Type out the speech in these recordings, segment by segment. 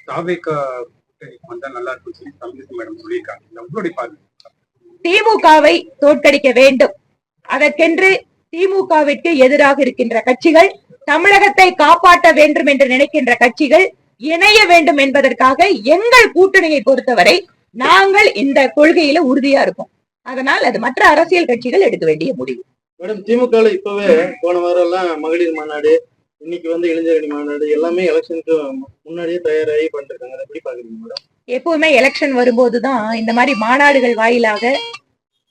தாவேக்கா கூட்டணிக்கு வந்தா நல்லா இருக்கும்னு சொல்லி தமிழிசை மேடம் சொல்லியிருக்காங்க. உங்களுடைய பார்வை? திமுகவை தோற்கடிக்க வேண்டும். அதற்கென்று திமுகவிற்கு எதிராக இருக்கின்ற கட்சிகள், தமிழகத்தை காப்பாற்ற வேண்டும் என்று நினைக்கின்ற கட்சிகள் இணைய வேண்டும் என்பதற்காக எங்கள் கூட்டணியை பொறுத்தவரை நாங்கள் இந்த கொள்கையில உறுதியா இருக்கோம். அதனால் அது மற்ற அரசியல் கட்சிகள் எடுக்க வேண்டிய முடிவு. மேடம், திமுக இப்பவே போன வாரம் எல்லாம் மகளிர் மாநாடு, இன்னைக்கு இளைஞரணி மாநாடு எல்லாமே எலெக்ஷனுக்கு முன்னாடியே தயாராகி பண்ணிருக்காங்க. எப்படி பாக்குறீங்க மேடம்? எப்பவுமே எலெக்ஷன் வரும்போதுதான் இந்த மாதிரி மாநாடுகள் வாயிலாக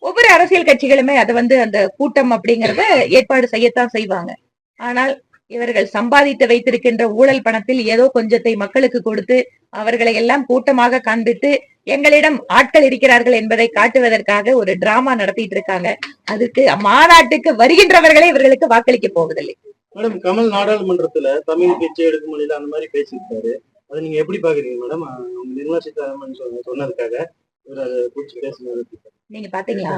ஒவ்வொரு அரசியல் கட்சிகளுமே அதை அந்த கூட்டம் அப்படிங்கறத ஏற்பாடு செய்யத்தான் செய்வாங்க. ஆனால் இவர்கள் சம்பாதித்து வைத்திருக்கின்ற ஊழல் பணத்தில் ஏதோ கொஞ்சத்தை மக்களுக்கு கொடுத்து அவர்களை எல்லாம் கூட்டமாக காண்பித்து எங்களிடம் ஆட்கள் இருக்கிறார்கள் என்பதை காட்டுவதற்காக ஒரு டிராமா நடத்திட்டு இருக்காங்க. அதுக்கு மாநாட்டுக்கு வருகின்றவர்களே இவர்களுக்கு வாக்களிக்க போவதில்லை. மேடம், கமல் நாடாளுமன்றத்துல தமிழ் பேச்சு எடுக்கும் மொழியில அந்த மாதிரி பேசியிருக்காரு. அதை நீங்க எப்படி பாக்குறீங்க மேடம்? நிர்மலா சீதாராமன் சொன்னதுக்காக இவர் அதை குறிச்சு பேசினாரு. நீங்க பாத்தீங்களா?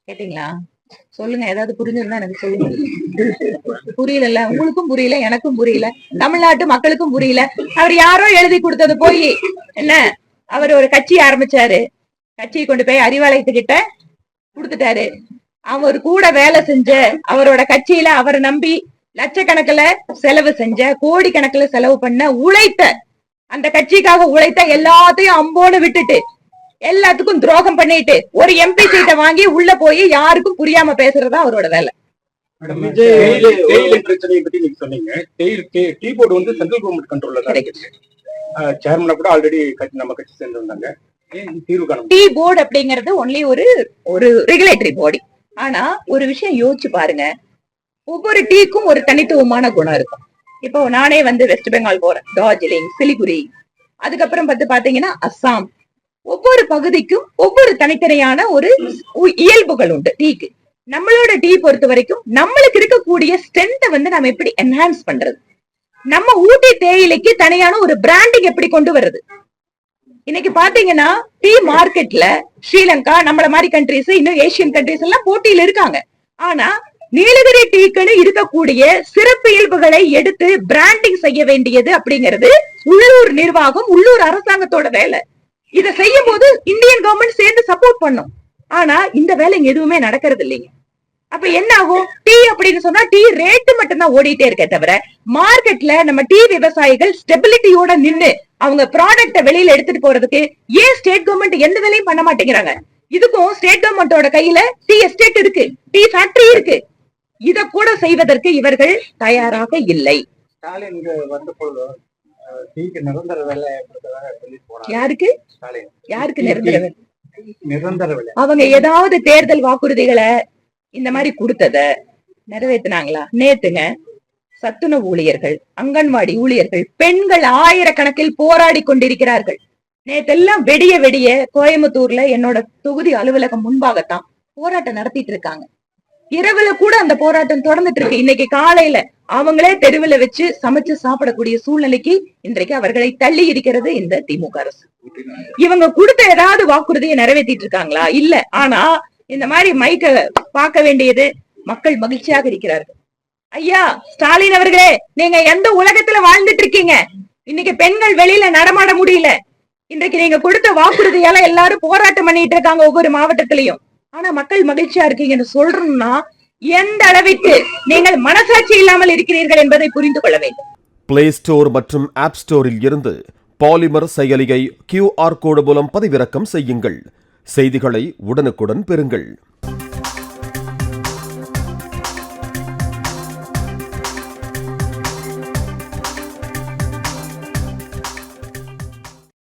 கேட்டீங்களா? சொல்லுங்க, ஏதாவது புரிஞ்சிருந்தா எனக்கு சொல்லுங்க. புரியல, உங்களுக்கும் புரியல, எனக்கும் புரியல, தமிழ்நாட்டு மக்களுக்கும் புரியல. அவர் யாரோ எழுதி கொடுத்தது போய் என்ன, அவர் ஒரு கட்சி ஆரம்பிச்சாரு, கட்சியை கொண்டு போய் அறிவாலயத்துக்கிட்ட கொடுத்துட்டாரு. அவர் கூட வேலை செஞ்ச, அவரோட கட்சியில அவரை நம்பி லட்சக்கணக்கில் செலவு செஞ்ச, கோடிக்கணக்கில் செலவு பண்ண, உழைத்த, அந்த கட்சிக்காக உழைத்த எல்லாத்தையும் அம்போன்னு விட்டுட்டு எல்லாத்துக்கும் துரோகம் பண்ணிட்டு ஒரு எம்பி சீட்டை வாங்கி உள்ள போய் யாருக்கும் புரியாம பேசுறதா அவரோட வேலை. பிரச்சனையை பத்தி நீங்க சொன்னீங்க. டீ போர்டு சென்ட்ரல் கவர்மெண்ட் கண்ட்ரோல்ல தான் இருக்கு. சேர்மனா கூட ஆல்ரெடி நம்ம கட்சி சேர்ந்து வந்தாங்க. தீர்வு காணும். டீ போர்டு அப்படிங்கிறது ஒன்லி ஒரு ரெகுலேட்டரி பாடி. ஆனா ஒரு விஷயம் யோசிச்சு பாருங்க, ஒவ்வொரு டீக்கும் ஒரு தனித்துவமான குணம் இருக்கும். இப்போ நானே வெஸ்ட் பெங்கால் போறேன், டார்ஜிலிங், சிலிகுரி, அதுக்கப்புறம் பாத்தீங்கன்னா அஸ்ஸாம். ஒவ்வொரு பகுதிக்கும் ஒவ்வொரு தனித்தனியான ஒரு இயல்புகள் உண்டு டீக்கு. நம்மளோட டீ பொறுத்த வரைக்கும் நம்மளுக்கு இருக்கக்கூடிய ஸ்ட்ரென்த்தை நம்ம எப்படி என்ஹான்ஸ் பண்றது, நம்ம ஊட்டி தேயிலைக்கு தனியான ஒரு பிராண்டிங் எப்படி கொண்டு வர்றது. இன்னைக்கு பாத்தீங்கன்னா டீ மார்க்கெட்ல ஸ்ரீலங்கா, நம்மள மாதிரி கண்ட்ரிஸ், இன்னும் ஏசியன் கண்ட்ரிஸ் எல்லாம் போட்டியில இருக்காங்க. ஆனா நீலகிரி டீக்குன்னு இருக்கக்கூடிய சிறப்பு இயல்புகளை எடுத்து பிராண்டிங் செய்ய வேண்டியது அப்படிங்கிறது உள்ளூர் நிர்வாகம், உள்ளூர் அரசாங்கத்தோட வேலை. இதை செய்யும் போது இந்தியன் கவர்மெண்ட் சேர்ந்து சப்போர்ட் பண்ணும். ஆனா இந்த வேலை எதுவுமே நடக்கிறது இல்லைங்க. அப்ப என்ன ஆகும்? டீ அப்படின்னு சொன்னா டீ ரேட்டு மட்டும்தான் ஓடிட்டே இருக்க தவிர மார்க்கெட்ல நம்ம டீ விவசாயிகள் ஸ்டெபிலிட்டியோட நின்று அவங்க ப்ராடக்ட வெளியில எடுத்துட்டு போறதுக்கு ஏன் ஸ்டேட் கவர்மெண்ட் எந்த வேலையும் பண்ண மாட்டேங்கிறாங்க? இதுக்கும் ஸ்டேட் கவர்மெண்டோட கையில டீ எஸ்டேட் இருக்கு, டீ ஃபேக்டரி இருக்கு. இத கூட செய்வதற்கு இவர்கள் தயாராக இல்லை. ஸ்டாலின் வந்த பொழுது நிரந்தர வேலை யாருக்கு யாருக்கு நிரந்தர வேலை? நிரந்தர வேலை அவங்க ஏதாவது தேர்தல் வாக்குறுதிகளை இந்த மாதிரி கொடுத்தத நிறைவேற்றினாங்களா? நேத்துங்க சத்துணவு ஊழியர்கள், அங்கன்வாடி ஊழியர்கள், பெண்கள் ஆயிரக்கணக்கில் போராடி கொண்டிருக்கிறார்கள். நேத்தெல்லாம் வெடிய வெடிய கோயம்புத்தூர்ல என்னோட தொகுதி அலுவலகம் முன்பாகத்தான் போராட்டம் நடத்திட்டு இருக்காங்க. இரவுல கூட அந்த போராட்டம் தொடர்ந்துட்டு இருக்கு. இன்னைக்கு காலையில அவங்களே தெருவில் வச்சு சமைச்சு சாப்பிடக்கூடிய சூழ்நிலைக்கு இன்றைக்கு அவர்களை தள்ளி இருக்கிறது இந்த திமுக அரசு. இவங்க கொடுத்த ஏதாவது வாக்குறுதியை நிறைவேற்றிட்டு இருக்காங்களா? இல்ல. ஆனா இந்த மாதிரி மைக்க பார்க்க வேண்டியது மக்கள் மகிழ்ச்சியாக இருக்கிறார்கள். ஐயா ஸ்டாலின் அவர்களே, நீங்க எந்த உலகத்துல வாழ்ந்துட்டு இருக்கீங்க? இன்னைக்கு பெண்கள் வெளியில நடமாட முடியல. இன்றைக்கு நீங்க கொடுத்த வாக்குறுதியால எல்லாரும் போராட்டம் பண்ணிட்டு இருக்காங்க ஒவ்வொரு மாவட்டத்திலையும். ஆனா மக்கள் மகிழ்ச்சியா இருக்கீங்கன்னு சொல்றோம்னா எந்த அளவிற்கு நீங்கள் மனசாட்சி இல்லாமல் இருக்கிறீர்கள் என்பதை புரிந்து கொள்ள வேண்டும். பிளே ஸ்டோர் மற்றும் ஆப் ஸ்டோரில் இருந்து பாலிமர் செயலியை QR கோடு மூலம் பதிவிறக்கம் செய்யுங்கள். செய்திகளை உடனுக்குடன் பெறுங்கள்.